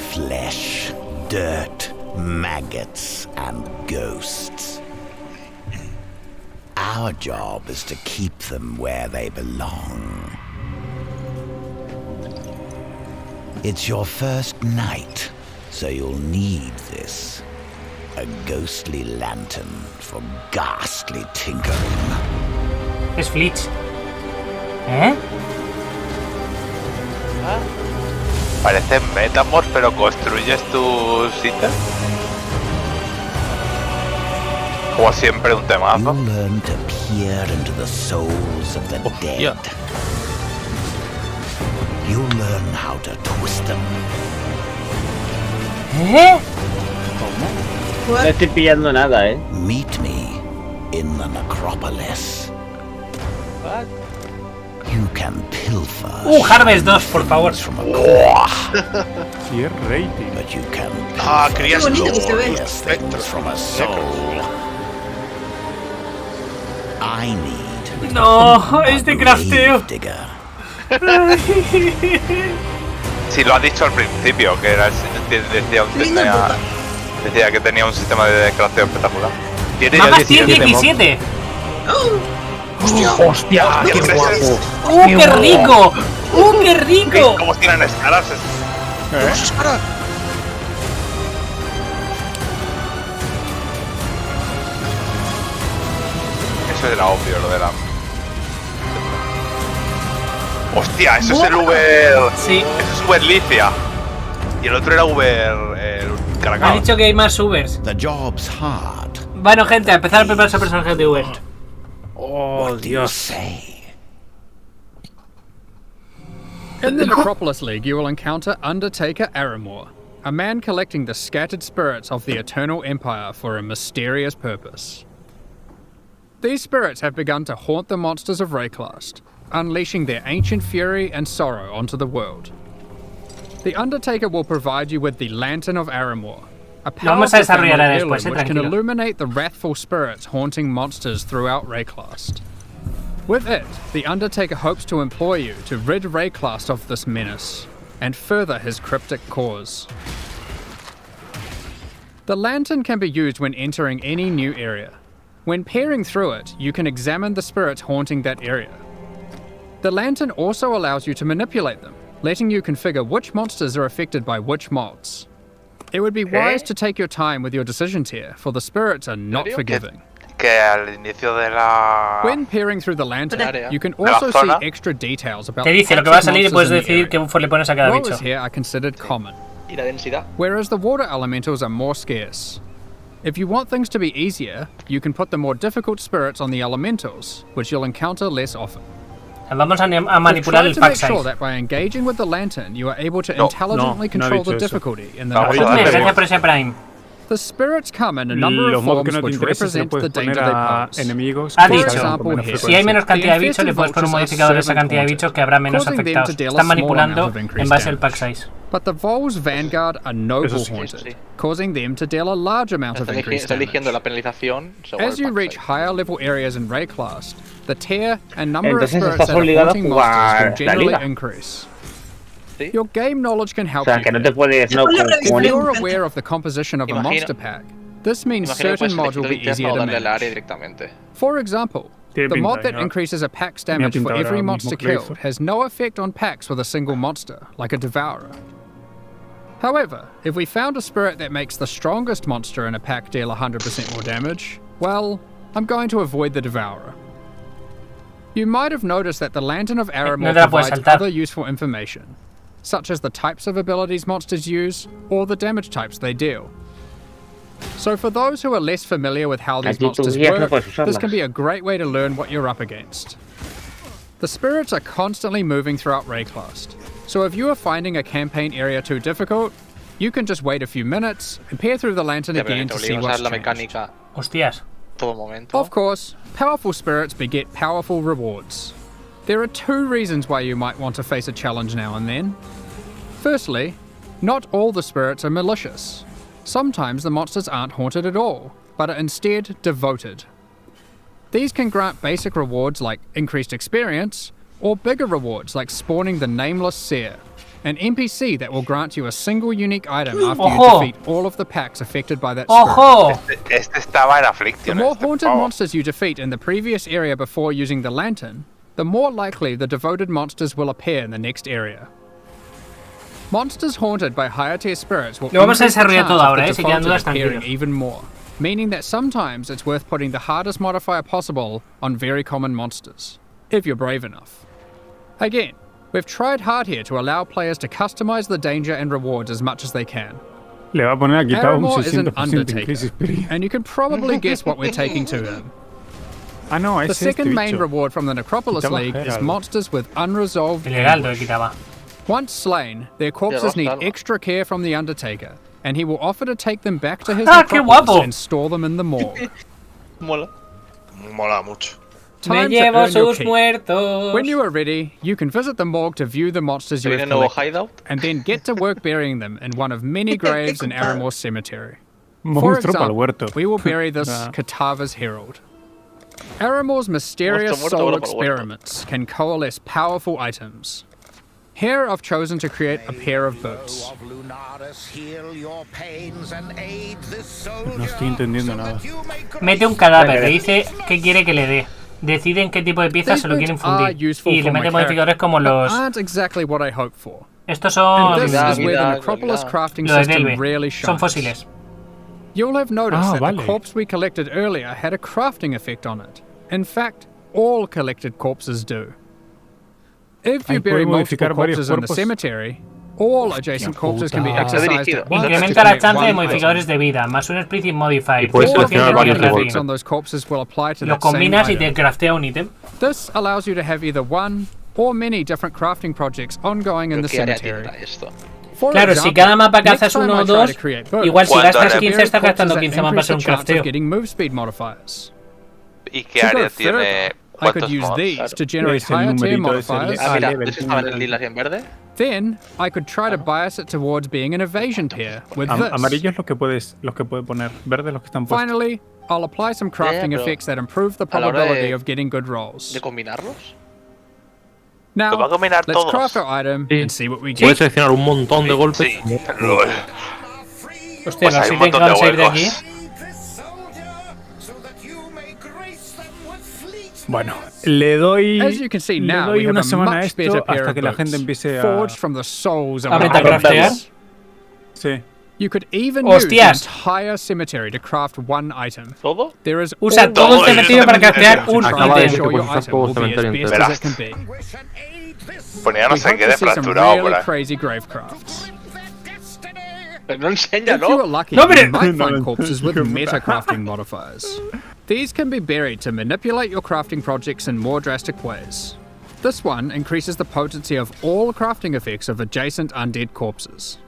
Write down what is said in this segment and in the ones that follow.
flesh, dirt, maggots, and ghosts. Our job is to keep them where they belong. It's your first night, so you'll need this. A ghostly lantern for ghastly tinkering. Es Flitch. ¿Eh? Parece Metamorph, pero construyes tus citas. Como siempre, un temazo. You'll learn to peer into the souls of the dead. You'll learn how to twist them. ¿Eh? No estoy pillando nada, Meet me in the Necrópolis. You can pilfer. Harvest 2, por favor. From a corpse, Tier rating. but you can Crías Qué bonito que se ve. glorious things from a soul. I need No, este crafteo. digger. Sí, lo ha dicho al principio, que era decía que tenía un sistema de crafteo espectacular. Tiene ya Mapas tiene 17. 17. ¡Hostia! ¡Qué guapo! ¡Qué rico! ¡Qué rico! ¿Cómo tienen escalas? Eso era obvio, lo de la... ¡Hostia! Eso es el Uber... Sí. Eso es Uber Licia. Y el otro era Uber... Me ha Caracao. dicho que hay más Ubers. The job's hard. Bueno, gente, a empezar a prepararse a personajes de Uber. Oh, What do you say? In the Necropolis League, you will encounter Undertaker Aramor, a man collecting the scattered spirits of the Eternal Empire for a mysterious purpose. These spirits have begun to haunt the monsters of Rayclast, unleashing their ancient fury and sorrow onto the world. The Undertaker will provide you with the Lantern of Aramor, a vamos a powerful desarrollar family después, heirloom which can tranquilo. illuminate the wrathful spirits haunting monsters throughout Rayclast. With it, the Undertaker hopes to employ you to rid Rayclast of this menace, and further his cryptic cause. The lantern can be used when entering any new area. When peering through it, you can examine the spirits haunting that area. The lantern also allows you to manipulate them, letting you configure which monsters are affected by which mods. It would be wise to take your time with your decisions here, for the spirits are not forgiving. Que al inicio de la... When peering through the lantern, Área. you can De la also see zona. extra details about Te dice lo que va a salir y puedes decidir qué buff le pones a cada bicho. Growers here are considered common, Y la densidad. whereas the water elementals are more scarce. If you want things to be easier, you can put the more difficult spirits on the elementals, which you'll encounter less often. Vamos a We've manipular tried el to pack make sure size. that by engaging with the lantern, you are able to No. intelligently No, no ha control the dicho eso. difficulty in the Vamos a Necropolis. darle Gracias por ese Prime. The spirits come in a number Los of mods que forms no te which interesa se lo represent the puedes danger poner they a pose. enemigos Ha que dicho, salgan con menos si hay Si hay frecuencia. menos cantidad de The bichos, le puedes poner un infested modificador a esa vultures are cantidad de bichos que habrá menos causing them to afectados. deal a Están small manipulando amount of increased en base al damage. pack size. But the Vol's Vanguard are noble Eso sí. haunted, Sí. causing them to deal a large amount of increased Está eligiendo damage. la penalización según As el you pack reach size. higher level areas in Rayclast, the tier and number of Entonces spirits estás that are obligado a haunting monsters jugar will la generally liga. increase. Sí. Your game knowledge can O help sea, you que no here. te puedes... No, Ponle como- revisión. When como- you're aware of the composition of a Imagino- monster pack, this means Imagino que certain puedes mods will be elegir easier o to darle al área manage. directamente. For example, Tiene the pinta, mod that ya. increases a pack's Me ha damage for pintado every ahora monster mismo que lo killed hizo. has no effect on packs with a single monster, like a Devourer. However, if we found a spirit that makes the strongest monster in a pack deal 100% more damage, well, I'm going to avoid the Devourer. You might have noticed that the Lantern of No Aramor te la puedes provides saltar. other useful information, such as the types of abilities monsters use, or the damage types they deal. So for those who are less familiar with how these Aquí tus monsters guías no work, puedes this usarlas. can be a great way to learn what you're up against. The spirits are constantly moving throughout Rayclast, so if you are finding a campaign area too difficult, you can just wait a few minutes and peer through the lantern Ya, pero again te to see obliga a what's usar la changed. mecánica Hostias. todo momento. Of course, powerful spirits beget powerful rewards. There are two reasons why you might want to face a challenge now and then. Firstly, not all the spirits are malicious. Sometimes the monsters aren't haunted at all, but are instead devoted. These can grant basic rewards like increased experience, or bigger rewards like spawning the Nameless Seer, an NPC that will grant you a single unique item after you Ojo. defeat all of the packs affected by that spirit. ¡Ojo! Este estaba en The Affliction. more este haunted pavo. monsters you defeat in the previous area before using the lantern, the more likely the devoted monsters will appear in the next area. Monsters haunted by higher tier spirits will Lo vamos a increase the desarrollar chance todo of ahora, the si quedan defaulted dudas, appearing tranquilos. even more, meaning that sometimes it's worth putting the hardest modifier possible on very common monsters, if you're brave enough. Again, we've tried hard here to allow players to customize the danger and rewards as much as they can. Le va a poner aquí un Aramore is an 600% en undertaker, crisis, pero... and you can probably guess what we're taking to him. Ah, no, The es este second main bicho. reward from the Necropolis Quitaba League is Herald. monsters with unresolved El Heraldo le anguish. quitaba. Once slain, their corpses need claro. extra care from the Undertaker, and he will offer to take them back to his ¡Ah, qué necropolis guapo! and store them in the morgue. Mola. Mola mucho. Me Time to llevo earn your sus keep. muertos. When you are ready, you can visit the morgue to view the monsters you ¿Viene have nuevo collected, hideout? and then get to work burying them in one of many graves in Aramore's cemetery. For Monstruo para el example, huerto. we will bury this Ah. Katava's Herald. Aramore's mysterious Muerto, soul oro para el huerto. experiments can coalesce powerful items. Here I've chosen to create a pair of boots. No estoy entendiendo nada. Mete un cadáver, le dice qué quiere que le dé. Deciden qué tipo de piezas These se lo quieren boots are fundir. useful Y le for my mete modificadores como character, los... but aren't exactly what I hoped for. Estos And son... this Vida, is where the vida, Necropolis calidad. crafting Lo de system Delve. really Son shines. fósiles. You'll have noticed Ah, that the vale. corpse we collected earlier had a crafting effect on it. In fact, all collected corpses do. If you Ay, bury puede multiple modificar varios corpses in the cuerpos. cemetery, all adjacent corpses can be puta. exercised Dirigido. at once to Incrementa la create chance de one modificadores item. de vida, más un explicit modifier. Y puedes 100% All of the seleccionar de varios crafting crafting. effects on those corpses will apply to Lo that same combinas y te item. craftea un ítem. This allows you to have either one or many different crafting projects ongoing in ¿Pero the qué área cemetery. tendrá esto? For Claro, si example, cada mapa next cazas time uno I o try dos, to create boots, igual si Cuando gastas haré- 15 estás gastando that 15 más para increase hacer un the chance of crafteo. getting move speed modifiers. ¿Y qué To go área further, tiene? I could ¿Cuántos use mods? these to generate Es el higher tier numerito, es el de- modifiers. Ah, mira, level, ¿esos estaban en level. lilas y en verde? Then I could try to bias it towards being an evasion pair with this. Amarillo es lo que puedes poner. Verde es los que están puestos. Finally, I'll apply some crafting pero effects that improve the a la hora probability de- of getting good rolls. ¿De combinarlos? Now, ¿Lo va a combinar let's todos? craft our item Sí. and see what we Puedes get. seleccionar un montón de golpes. Sí, LOL. Hostia, Pues los hay un ítems montón van de a salir de aquí. huecos. Bueno, le doy, As you can see le now, doy we have una a semana a much esto better pair hasta of que la gente boots, empiece a... forged from the souls of A our metacraftear. heroes. Sí. You could even use the Hostias. entire cemetery to craft one item. ¿Todo? There is Usa always todo el Todo cementerio para el craftear un Acaba de ítem. decir sure que your puedes usar item todo will el be as cementerio best entero. as it can be. Ponía no We sé hope qué to de see some fracturado por really ahí. crazy grave crafts. Pero no If you are enséñalo. lucky, No, pero- you might No, find no, corpses with no. meta crafting modifiers. These can be buried to manipulate your crafting projects in more drastic ways. This one increases the potency of all crafting effects of adjacent undead corpses.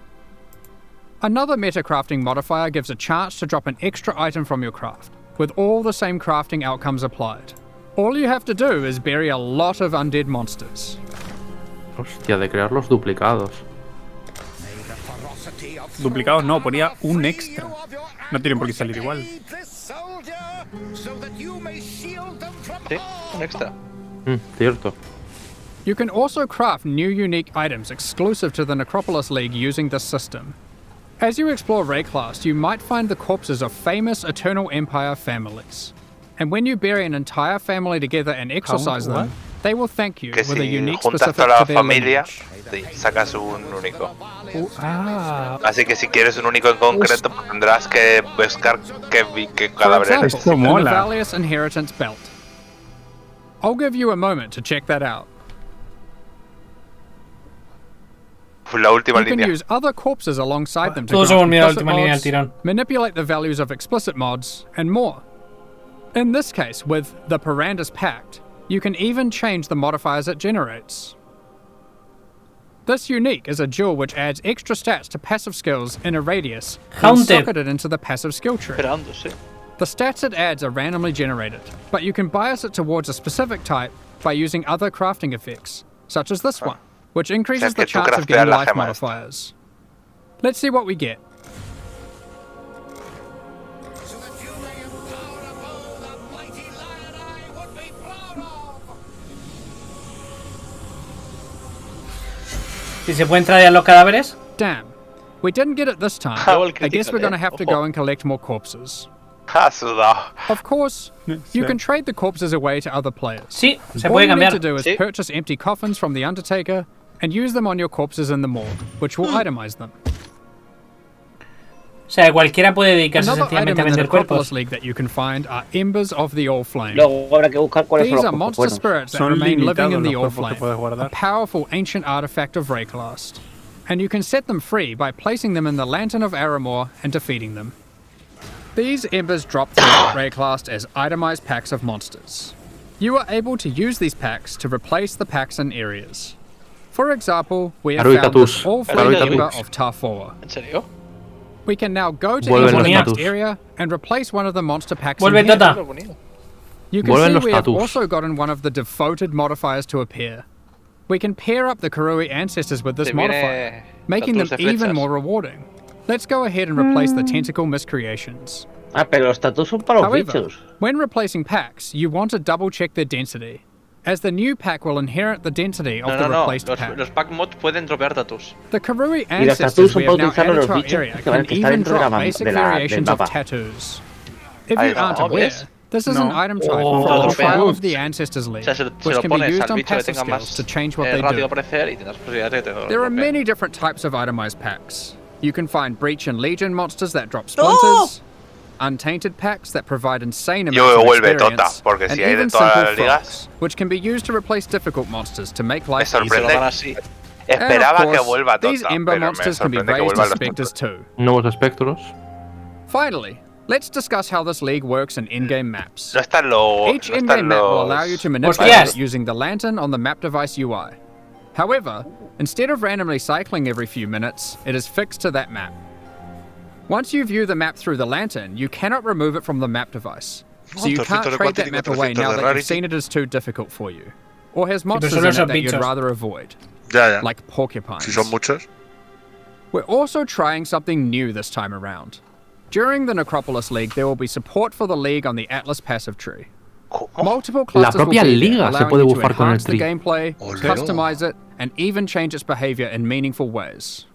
Another meta crafting modifier gives a chance to drop an extra item from your craft, with all the same crafting outcomes applied. All you have to do is bury a lot of undead monsters. Hostia, de crear los duplicados. Duplicados no, ponía un extra. No tienen por qué salir igual. Sí, un extra. Cierto. You can also craft new unique items exclusive to the Necropolis League using this system. As you explore Rayclast, you might find the corpses of famous Eternal Empire families. And when you bury an entire family together and exorcise what? them, they will thank you Que with a si unique juntas specific toda la to their familia, lineage. te sacas un único. Ah, Así que si quieres un único en concreto, pues tendrás que buscar qué For cadáver example, eres. Esto the mola. Navalius Inheritance Belt. I'll give you a moment to check that out. La última You can línea. use other corpses alongside them to Todos craft hemos mirado la implicit última línea del mods, tirón. manipulate the values of explicit mods, and more. In this case, with the Parandus Pact, you can even change the modifiers it generates. This unique is a jewel which adds extra stats to passive skills in a radius and Haunted. socketed into the passive skill tree. Esperando, sí. The stats it adds are randomly generated, but you can bias it towards a specific type by using other crafting effects, such as this one, which increases que the tú chance of crafteas getting la life gema esta. modifiers. Let's see what we get. Si se pueden traer los cadáveres. Damn. We didn't get it this time. Luego el I guess crítico, we're gonna have to ojo. go and collect more corpses. Ha sudado. Of course, you can trade the corpses away to other players. Sí, se All puede you need cambiar. to do is Sí. purchase empty coffins from the Undertaker and use them on your corpses in the morgue, which will itemize them. O sea, cualquiera puede dedicarse Another item sencillamente a in the vender Necropolis cuerpos. League that you can find are Embers of the All Flame. Luego habrá que buscar cuáles These son are los monster buenos. spirits that Son remain living limitados in the los All cuerpos que Flame, puedes a guardar. powerful ancient artifact of Rayclast. And you can set them free by placing them in the Lantern of Aramor and defeating them. These embers drop throughout Rayclast as itemized packs of monsters. You are able to use these packs to replace the packs in areas. For example, we have found this All Flame Heroica Ember Tus. of Tarfoa. ¿En serio? We can now go to Vuelven each los next tatus. area and replace one of the monster packs Vuelve in here. Tota. Lo bonito. You can Vuelven see los we have tatus. also gotten one of the devoted modifiers to appear. We can pair up the Karui ancestors with this Te viene modifier, making them tatus de even flechas. more rewarding. Let's go ahead and replace the tentacle miscreations. Ah, pero los tatus son para los However, bichos. when replacing packs, you want to double check their density, as the new pack will inherit the density of No, the no, no. replaced pack. Los pack mods pueden dropear tatus. The Karui Y los tatus ancestors son we para have now utilizarlo added los to our bichos area que van can a estar even dentro de la drop man- basic del variations of mapa. tattoos. If Ahí you va. aren't Oh, aware, ¿ves? this is No. an item type Oh, for a lo profile dropean. of the ancestors league, O sea, se which lo can be pones used al on bicho que passive tenga skills más to change what they rápido do. aparecer y tendrás posibilidad de que te lo There are dropeen. many different types of itemized packs. You can find Breach and Legion monsters that drop splinters, untainted packs that provide insane Yo amounts of vuelve experience, Tota, porque and si hay de even todas simple las ligas, frogs, which can be used to replace difficult monsters to make me life Y se lo sorprende. easier. dan así. And of Esperaba que course, vuelva these Tota, Ember pero me monsters can be sorprende que raised vuelvan as los specters Tota. too. Nuevos espectros. Finally, let's discuss how this league works in in-game maps. No están los. Each No in-game están map will allow you los. to manipulate Hostias. it using the lantern on the map device UI. However, instead of randomly cycling every few minutes, it is fixed to that map. Once you view the map through the lantern, you cannot remove it from the map device. So you can't trade that map away now that you've seen it is too difficult for you, or has monsters solo in son it that you'd bichos. rather avoid, Ya, ya. like porcupines. Si son muchos. We're also trying something new this time around. During the Necropolis League, there will be support for the league on the Atlas passive tree. ¿Cómo? Multiple clusters propia will be there, liga se allowing puede you to bufar con el enhance the tree. gameplay, Ole. customize it, and even change its behavior in meaningful ways.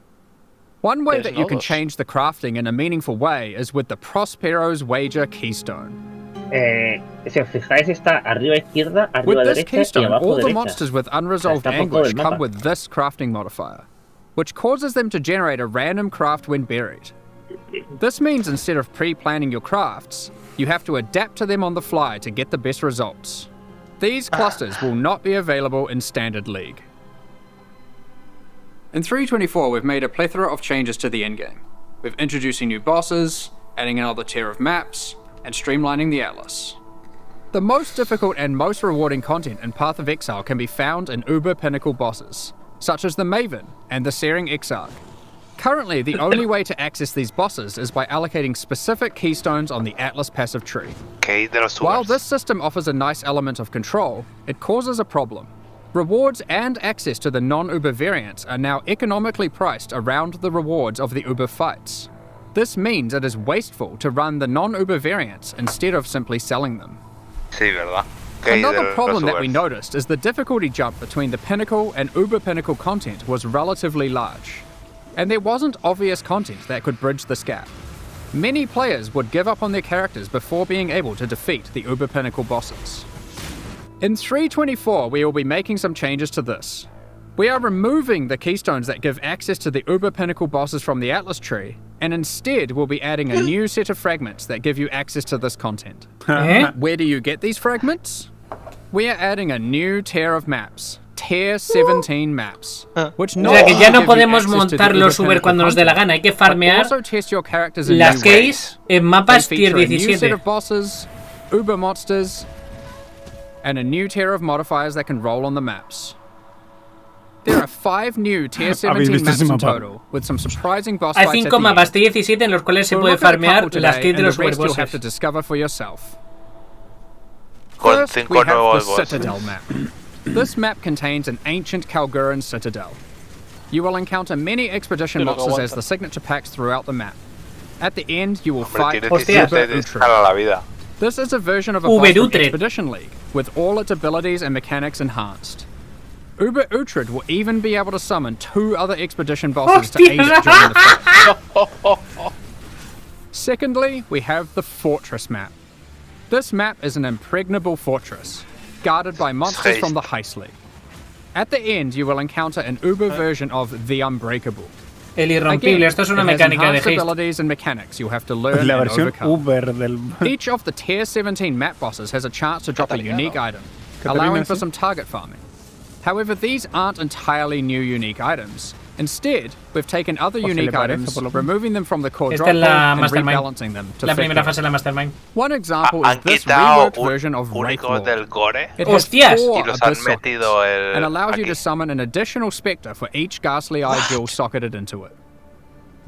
One way that you can Desnudos. change the crafting in a meaningful way is with the Prospero's Wager Keystone. Si os fijáis, está arriba izquierda, With arriba this derecha y keystone, abajo all the derecha. monsters with unresolved Está por todo anguish el come mapa. with this crafting modifier, which causes them to generate a random craft when buried. This means instead of pre-planning your crafts, you have to adapt to them on the fly to get the best results. These clusters will not be available in Standard League. In 3.24, we've made a plethora of changes to the endgame. We're introducing new bosses, adding another tier of maps, and streamlining the Atlas. The most difficult and most rewarding content in Path of Exile can be found in Uber Pinnacle bosses, such as the Maven and the Searing Exarch. Currently, the only way to access these bosses is by allocating specific keystones on the Atlas passive tree. Que de los While subers. this system offers a nice element of control, it causes a problem. Rewards and access to the non-Uber variants are now economically priced around the rewards of the Uber fights. This means it is wasteful to run the non-Uber variants instead of simply selling them. Sí, ¿verdad? Que de Another los problem that we subers. noticed is the difficulty jump between the Pinnacle and Uber Pinnacle content was relatively large, and there wasn't obvious content that could bridge this gap. Many players would give up on their characters before being able to defeat the Uber Pinnacle bosses. In 3.24, we will be making some changes to this. We are removing the keystones that give access to the Uber Pinnacle bosses from the Atlas tree, and instead we'll be adding a new set of fragments that give you access to this content. ¿Eh? Where do you get these fragments? We are adding a new tier of maps, tier 17 maps, which O not sea que ya no only give you podemos access to the montar Uber los Uber Pinnacle cuando nos dé la content, gana. Hay que but farmear also test your characters in las new ways. keys en They mapas tier feature a new set 17. of bosses, Uber monsters, and a new tier of modifiers that can roll on the maps. There are 5 new tier 17 visto maps ese in mapa? total, with some surprising boss Hay fights at 5 the mapas end. tier 17 en los cuales se We'll puede look at a farmear couple las today, keys de and los the rest you'll have superbosses. to discover for yourself. Con First, 5 we have the nuevos bosses. Citadel map. This map contains an ancient Kalguran citadel. You will encounter many expedition Sí, lo que monsters as aguanta. the signature packs throughout the map. At the end, you will Hombre, fight tiene Hostia. Uber 17 Utre. para la vida. This is a version of a Uber boss from Utre. Expedition League, with all its abilities and mechanics enhanced. Uber Uhtred will even be able to summon 2 other expedition bosses to aid it during the fight. Secondly, we have the Fortress map. This map is an impregnable fortress, guarded by monsters from the Heist League. At the end, you will encounter an Uber version of the Unbreakable. El irrompible, esto es una it has mecánica de enhanced haste. abilities and mechanics you'll have to learn La and versión overcome. Uber del. Each of the Tier 17 map bosses has a chance to drop a unique item, allowing for some target farming. However, these aren't entirely new unique items. Instead, we've taken other unique items, removing them from the core Esta drop es pool la and Mastermind. rebalancing them to La fit primera them. fase de la Mastermind. One example is Han this quitado reworked version of Wraith únicos Lord. del gore It has ¡Hostias! 4 y los han Abyss sockets, metido and allows you aquí. to summon an additional Spectre for each Ghastly Eye jewel socketed into it.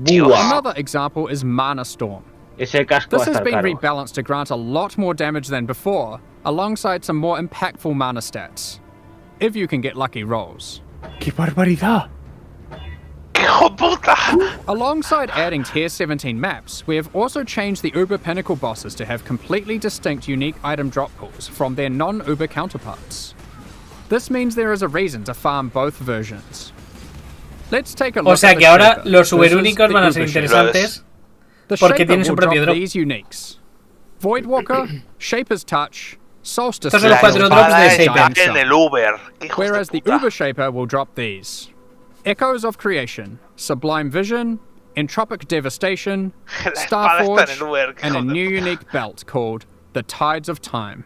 Dios. Another example is Mana Storm. Ese casco va This a has estar been caro. rebalanced to grant a lot more damage than before, alongside some more impactful mana stats. If you can get lucky rolls. ¡Qué barbaridad! ¡Hijo puta! Alongside adding Tier 17 maps, we have also changed the Uber Pinnacle bosses to have completely distinct unique item drop pools from their non-Uber counterparts. This means there is a reason to farm both versions. Let's take a look O sea at the que ahora Shaper los versus superúnicos the van a Uber ser Shaper. interesantes. The porque Shaper tienen su will propio drop drop. these uniques. Voidwalker, Shaper's Touch, Solstice Estos son los Flare, 4 drops de Espada Shaper. está en el Uber. ¡Qué hijos whereas de the puta! Uber Shaper will drop these. Echoes of Creation, Sublime Vision, Entropic Devastation, La espada está en Starforge, el Uber. ¡Qué and a hijos de new puta! unique belt called the Tides of Time.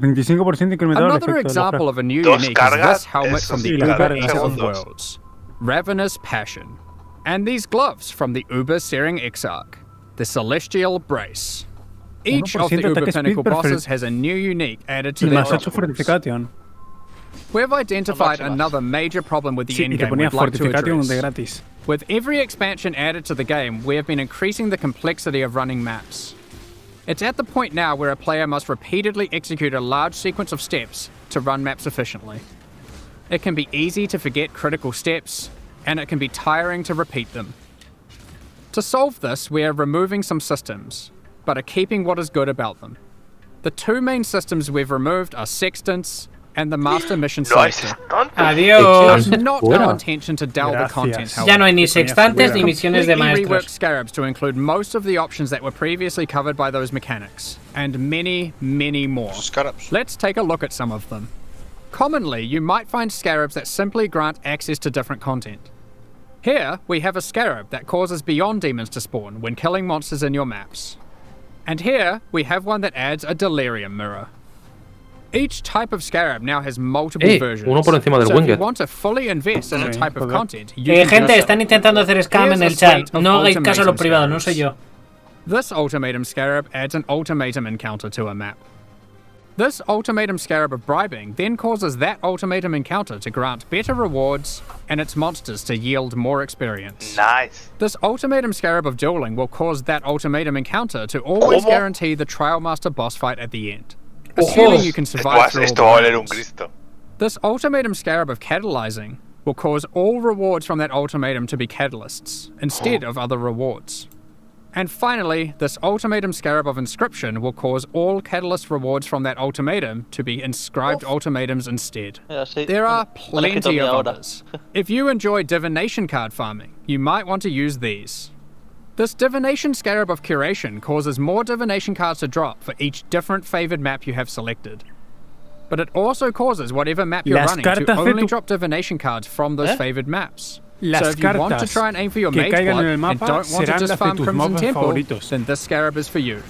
25% incrementado el Another efecto example of a new Dos unique is cargas, this helmet eso from the sí, Uber cada Eater of segundos. Worlds, Ravenous Passion, and these gloves from the Uber Searing Exarch, the Celestial Brace. Each of the 1% Uber ataque Pinnacle speed bosses has a new unique added to Y their más 8 drop pools. fortification. We've identified Máximas. another major problem with the Sí, y te endgame ponía we'd like to fortification de address. gratis. With every expansion added to the game, we have been increasing the complexity of running maps. It's at the point now where a player must repeatedly execute a large sequence of steps to run maps efficiently. It can be easy to forget critical steps, and it can be tiring to repeat them. To solve this, we are removing some systems, but are keeping what is good about them. The 2 main systems we've removed are Sextants and the Master Mission No hay Selector. tanto. Adiós. It's not Fuera. our intention to dull the Gracias. content, Ya however. no hay ni Ponía sextantes fuera. ni misiones de Completely reworked maestros. Scarabs to include most of the options that were previously covered by those mechanics, and many, many more. Scarabs. Let's take a look at some of them. Commonly, you might find Scarabs that simply grant access to different content. Here, we have a Scarab that causes Beyond Demons to spawn when killing monsters in your maps. And here, we have one that adds a Delirium Mirror. Each type of Scarab now has multiple versions. uno por encima del so if you Winged. want to fully invest in a Sí, type of joder. content, you can do Gente, so. están intentando hacer scam en el Here's a chat. suite of No hagáis caso a los ultimatum privados, no soy yo. This Ultimatum Scarab adds an Ultimatum encounter to a map. This Ultimatum Scarab of Bribing then causes that Ultimatum encounter to grant better rewards and its monsters to yield more experience. Nice. This Ultimatum Scarab of Dueling will cause that Ultimatum encounter to always ¿Cómo? guarantee the Trial Master boss fight at the end, assuming you can Esto survive va, through all esto the va a valer un rounds. Cristo. This Ultimatum Scarab of Catalyzing will cause all rewards from that ultimatum to be catalysts, instead of other rewards. And finally, this Ultimatum Scarab of Inscription will cause all catalyst rewards from that ultimatum to be inscribed ultimatums instead. Mira, sí, There are me la quito plenty a mí of ahora. others. If you enjoy divination card farming, you might want to use these. This Divination Scarab of Curation causes more divination cards to drop for each different favored map you have selected. But it also causes whatever map you're Las running to cartas de only tu- drop divination cards from those favored maps. Las So if you want to cartas try and aim for your que Mage caigan Blood en el and mapa don't want to serán just las de farm tus Crimson mobs Temple, favoritos. then this Scarab is for you.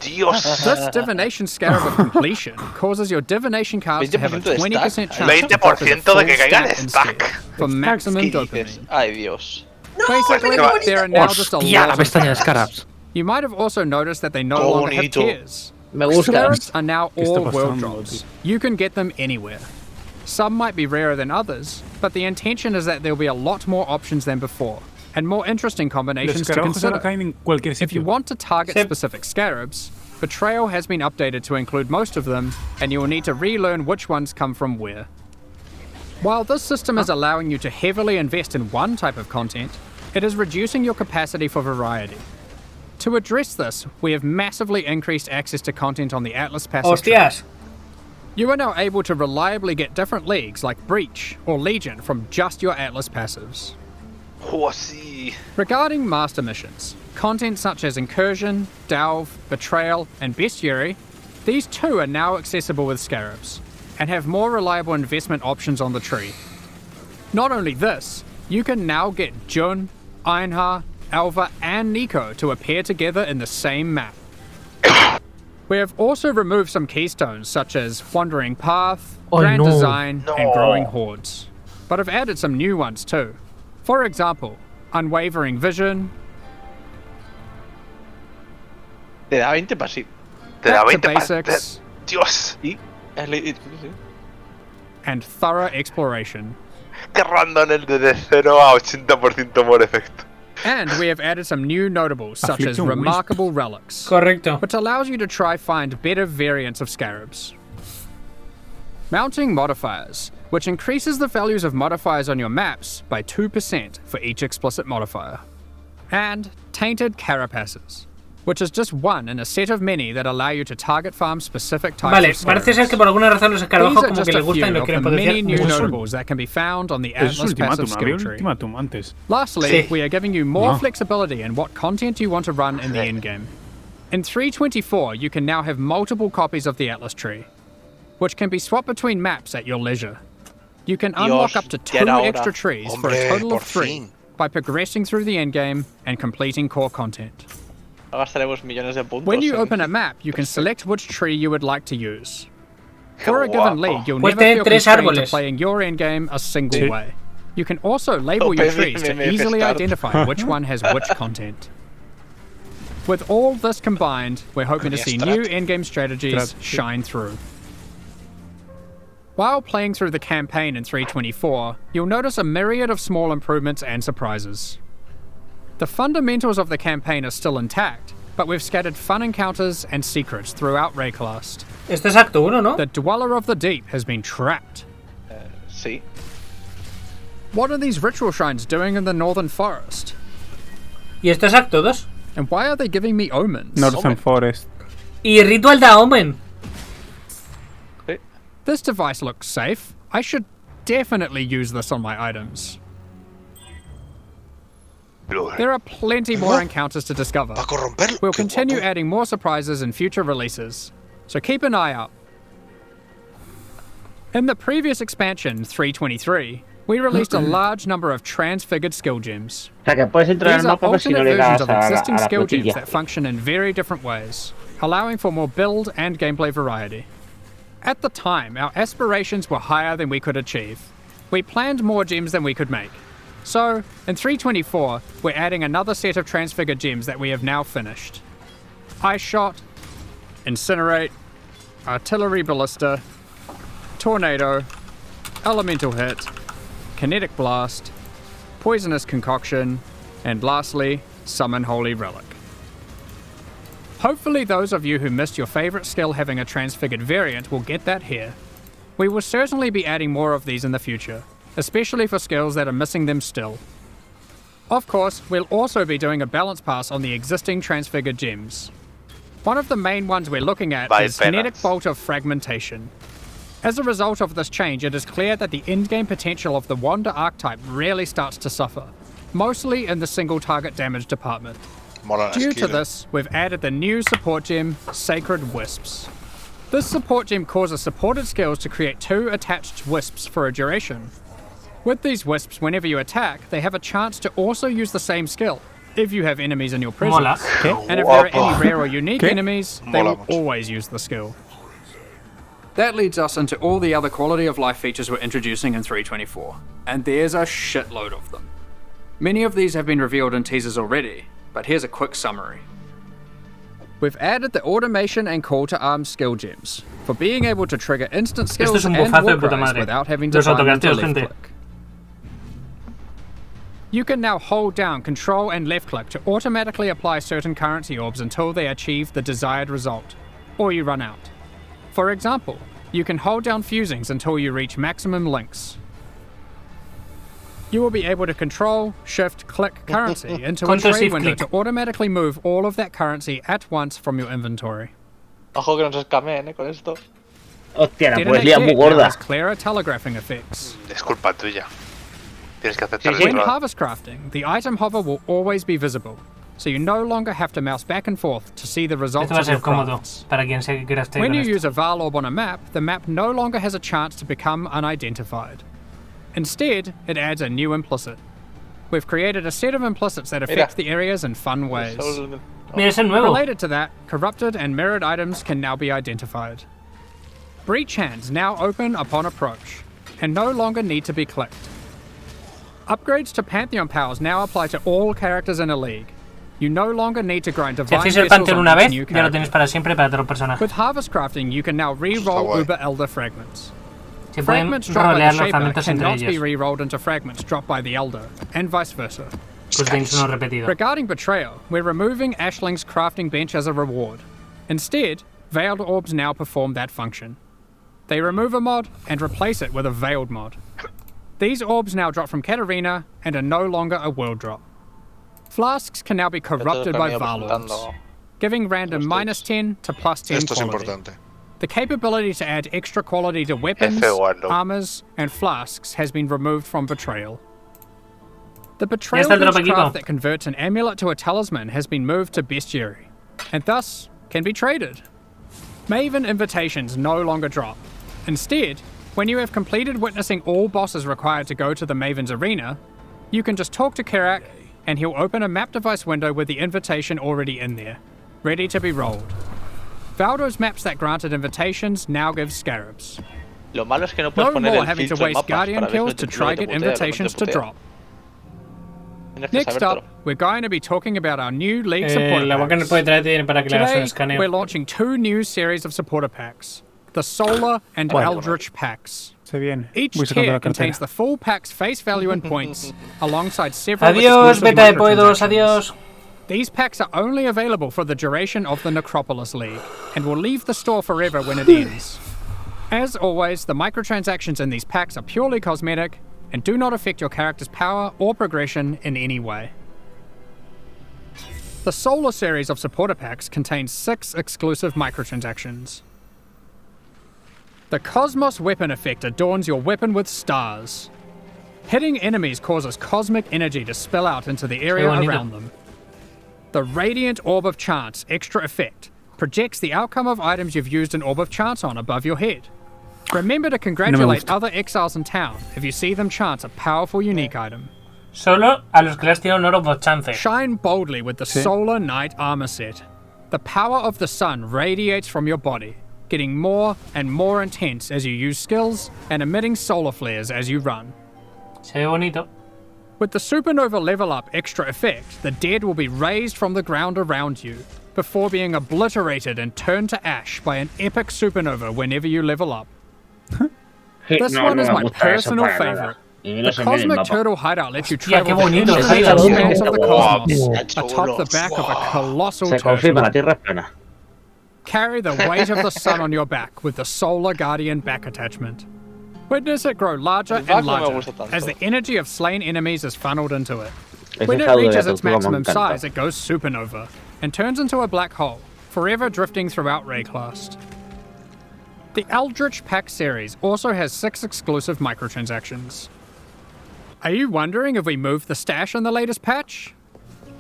Dios. This Divination Scarab of Completion causes your divination cards to have a 20% de 20% stack. chance to drop as a 20% de full que caigan stack stack. instead, for maximum ¿Qué dices? dopamine. Ay, Dios. Basically, there are now just a Hostia, la lot of pestaña de scarabs. Scarabs. You might have also noticed that they no Qué longer have bonito. tiers. Me gusta. Scarabs are now ¿Qué está all world pasando, drops. tío? You can get them anywhere. Some might be rarer than others, but the intention is that there'll be a lot more options than before, and more interesting Los combinations to carajos ahora consider. caen en cualquier If you sitio. want to target Sí. specific scarabs, Betrayal has been updated to include most of them, and you will need to relearn which ones come from where. While this system is allowing you to heavily invest in one type of content, it is reducing your capacity for variety. To address this, we have massively increased access to content on the Atlas passive tree. Hostias. You are now able to reliably get different leagues like Breach or Legion from just your Atlas passives. Oh, sí. Regarding master missions, content such as Incursion, Delve, Betrayal, and Bestiary, these too are now accessible with Scarabs, and have more reliable investment options on the tree. Not only this, you can now get Jun, Einhar, Alva, and Nico to appear together in the same map. We have also removed some keystones such as Wandering Path, Grand Design, and Growing Hordes, but have added some new ones too. For example, Unwavering Vision, Te da 20 para sí. Te da Back to 20 Basics, Dios. Y. Sí. and Thorough Exploration. Qué random el de 0 a 80% more effect. And we have added some new notables such as Affliction Wisp. Remarkable Relics, Correcto. which allows you to try find better variants of Scarabs. Mounting Modifiers, which increases the values of modifiers on your maps by 2% for each explicit modifier. And Tainted Carapaces, which is just one in a set of many that allow you to target farm specific types Vale, of parece ser scarabs. que por alguna razón los These escarabajos are como just que a les gustan y few los of quieren the many potenciar new mucho. notables that can be found on the Eso es Atlas passive ultimátum. Había skill tree. ultimátum antes. Lastly, Sí. we are giving you more Ah. flexibility in what content you want to run in the endgame. In 3.24, you can now have multiple copies of the Atlas tree, which can be swapped between maps at your leisure. You can unlock up to ya 2 era hora. extra trees for a Hombre, total of por 3 fin. by progressing through the endgame and completing core content. No gastaremos millones de puntos. When you en- open a map, you can select which tree you would like to use. For a Qué given guapo. league, you'll Puedes never tener feel tres constrained to árboles. playing your endgame a single Sí. way. You can also label your Open trees to MMF easily start. identify which one has which content. With all this combined, we're hoping to see new endgame strategies shine through. While playing through the campaign in 3.24, you'll notice a myriad of small improvements and surprises. The fundamentals of the campaign are still intact, but we've scattered fun encounters and secrets throughout Rayclast. Esto es acto 1, ¿no? The Dweller of the Deep has been trapped. Sí. What are these ritual shrines doing in the Northern Forest? Y esto es acto 2. And why are they giving me omens? Northern Forest. Y Ritual da Omen. This device looks safe. I should definitely use this on my items. There are plenty more encounters to discover. ¿Va a corromperlo? We'll Qué continue guapo. adding more surprises in future releases, so keep an eye out. In the previous expansion, 3.23, we released a large number of transfigured skill gems. O sea, que puedes entrar These al are mapa pero si no alternate le versions das of a la, existing a la skill gems flotilla. that function in very different ways, allowing for more build and gameplay variety. At the time, our aspirations were higher than we could achieve. We planned more gems than we could make. So, in 3.24, we're adding another set of transfigured gems that we have now finished. Ice Shot, Incinerate, Artillery Ballista, Tornado, Elemental Hit, Kinetic Blast, Poisonous Concoction, and lastly, Summon Holy Relic. Hopefully those of you who missed your favourite skill having a transfigured variant will get that here. We will certainly be adding more of these in the future, especially for skills that are missing them still. Of course, we'll also be doing a balance pass on the existing transfigured gems. One of the main ones we're looking at By is Kinetic penance. Bolt of Fragmentation. As a result of this change, it is clear that the endgame potential of the Wander archetype really starts to suffer, mostly in the single target damage department. Mola la Due to skill. this, we've added the new support gem, Sacred Wisps. This support gem causes supported skills to create 2 attached wisps for a duration. With these wisps, whenever you attack, they have a chance to also use the same skill, if you have enemies in your presence. Mola. And if there are Guapo. any rare or unique ¿Qué? enemies, they Mola will mucho. always use the skill. That leads us into all the other quality of life features we're introducing in 3.24, and there's a shitload of them. Many of these have been revealed in teasers already, but here's a quick summary. We've added the automation and call to arms skill gems, for being able to trigger instant Esto skills es un and bufazo de war puta cries madre. without having to Los bind them to autocasteos, left gente. click. You can now hold down control and left click to automatically apply certain currency orbs until they achieve the desired result, or you run out. For example, you can hold down fusings until you reach maximum links. You will be able to control, shift, click currency into a Control, trade shift, window click. to automatically move all of that currency at once from your inventory. Ojo que no se escamen, con esto. Hostia, la Detonate poesía es muy dead now gorda. has clearer telegraphing effects. Es culpa tuya. Tienes que aceptar Sí, el When error. harvest crafting, the item hover will always be visible, so you no longer have to mouse back and forth to see the results Esto va a of ser your cómodo crafts. para quien se quiera estar When con you esto. use a val orb on a map, the map no longer has a chance to become unidentified. Instead, it adds a new implicit. We've created a set of implicits that affect the areas in fun ways. Mira, es el nuevo. Related to that, corrupted and mirrored items can now be identified. Breach hands now open upon approach, and no longer need to be clicked. Upgrades to Pantheon powers now apply to all characters in a league. You no longer need to grind Si divine hacéis el vessels Pantheon on una each vez, new ya lo tenéis character. para siempre para todos los personajes. With harvest crafting, you can now re-roll guay. Uber Elder fragments. Se pueden Fragments dropped by rolear the los Shaper fragmentos entre cannot be ellos. re-rolled into fragments dropped by the Elder, and vice versa. Pues tenéis uno repetido. Regarding Betrayal, we're removing Ashling's crafting bench as a reward. Instead, Veiled Orbs now perform that function. They remove a mod and replace it with a Veiled mod. These orbs now drop from Katarina and are no longer a world drop. Flasks can now be corrupted by Val Orbs, giving random -10 to +10 Esto es quality. importante. The capability to add extra quality to weapons, F1. armors, and flasks has been removed from Betrayal. The Ya Betrayal está el drop bench equipo. craft that converts an amulet to a talisman has been moved to Bestiary, and thus can be traded. Maven invitations no longer drop. Instead, when you have completed witnessing all bosses required to go to the Maven's arena, you can just talk to Kirak, and he'll open a map device window with the invitation already in there, ready to be rolled. Valdo's maps that granted invitations now give scarabs. Lo malo es que no No puedes poner more el having to filtro en waste mapas Guardian para ver kills si to te try putea, get no te invitations to putea. drop. Tienes que Next sabértelo. up, we're going to be talking about our new League supporter La boca nos packs. puede traer para que le hagas un Today, we're escaneo. launching two new series of supporter packs, the Solar and Eldritch packs. Se viene. Each Voy sacando tier la cartera. contains the full pack's face value in points, alongside several Adiós, exclusive beta de puedos, microtransactions. adiós. These packs are only available for the duration of the Necrópolis League, and will leave the store forever when it ends. As always, the microtransactions in these packs are purely cosmetic, and do not affect your character's power or progression in any way. The Solar series of supporter packs contains 6 exclusive microtransactions. The Cosmos weapon effect adorns your weapon with stars. Hitting enemies causes cosmic energy to spill out into the area bonito. around them. The Radiant Orb of Chance extra effect projects the outcome of items you've used an Orb of Chance on above your head. Remember to congratulate gusta. other exiles in town if you see them chance a powerful unique item. Solo a los que les tiran oro por chance. Shine boldly with the Solar Knight armor set. The power of the sun radiates from your body, getting more and more intense as you use skills and emitting solar flares as you run. Se ve bonito. With the Supernova level up extra effect, the dead will be raised from the ground around you, before being obliterated and turned to ash by an epic supernova whenever you level up. This No, one no is me my gusta eso personal para nada. favorite. Y no The se ve en el Cosmic mapa. Turtle hideout lets you Hostia, qué travel the bonito el infinite hideout. expanse of the Guau. cosmos atop the back of a colossal Se confirma, la turtle. Tierra es plana. Carry the weight of the sun on your back with the Solar Guardian back attachment. Witness it grow larger El back and no me larger gusta tanto. as the energy of slain enemies is funneled into it. Ese When it jaude de reaches la its tortuga me maximum encanta. size, it goes supernova and turns into a black hole, forever drifting throughout Rayclast. The Eldritch Pack series also has 6 exclusive microtransactions. Are you wondering if we moved the stash in the latest patch?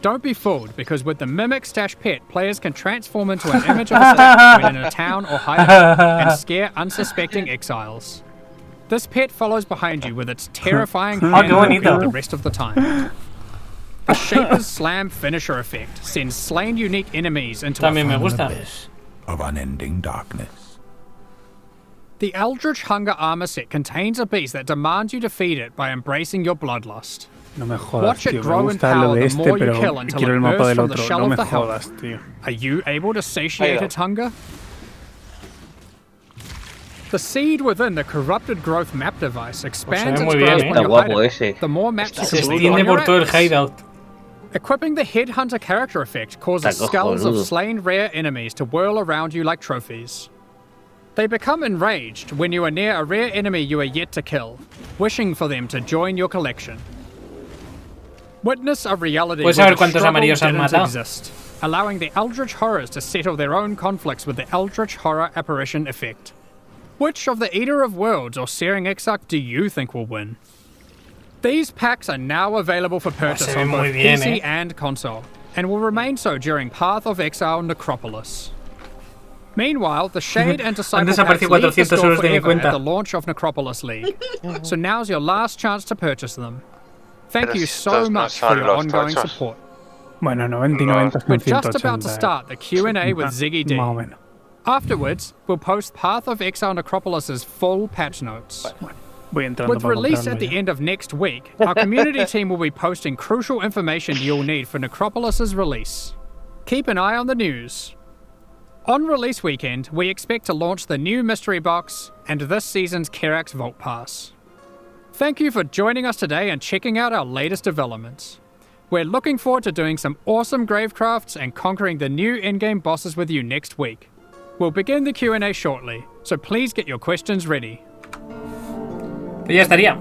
Don't be fooled, because with the Mimic Stash Pet, players can transform into an image of a stash when in a town or hideout and scare unsuspecting exiles. This pet follows behind you with its terrifying hand qué bonito. the rest of the time. The Shaper's Slam finisher effect sends slain unique enemies into También me a gusta. abyss of unending darkness. The Eldritch Hunger armor set contains a beast that demands you defeat it by embracing your bloodlust. No me jodas, Watch it tío. Me grow in gusta lo power de the este, more you pero kill until quiero it el mapa bursts del from the otro. shell No of me the helm. jodas, tío. Are you able to satiate Ahí va. its hunger? The seed within the corrupted growth map device expands ve its muy bien, grasp ¿eh? on Está your guapo hideout, ese. the more maps you Se complete on extiende your por todo el apps. hideout. Equipping the Headhunter character effect causes Está skulls of cojonudo. slain rare enemies to whirl around you like trophies. They become enraged when you are near a rare enemy you are yet to kill, wishing for them to join your collection. Witness a reality ¿Puedes where saber the cuántos struggle amarillos has didn't matado? exist, allowing the Eldritch Horrors to settle their own conflicts with the Eldritch Horror Apparition effect. Which of the Eater of Worlds or Searing Exarch do you think will win? These packs are now available for purchase se ve on muy both bien, PC and console, and will remain so during Path of Exile Necropolis. Meanwhile, the Shade and Disciple packs desaparecido leave the 400 store euros de mi forever at cuenta. the launch of Necropolis League, so now's your last chance to purchase them. Thank Pero you si so estos no much for son your los ongoing tochos. support. Bueno, 90 y 90 son We're just 180. about to start the Q&A with Ziggy D. Más o menos. Afterwards, we'll post Path of Exile Necropolis' full patch notes. Voy entrando With para release comprarlo at the ya. end of next week, our community team will be posting crucial information you'll need for Necropolis' release. Keep an eye on the news. On release weekend, we expect to launch the new mystery box and this season's Kerax Vault Pass. Thank you for joining us today and checking out our latest developments. We're looking forward to doing some awesome gravecrafts and conquering the new in-game bosses with you next week. We'll begin the Q&A shortly, so please get your questions ready. Pues ya estaría.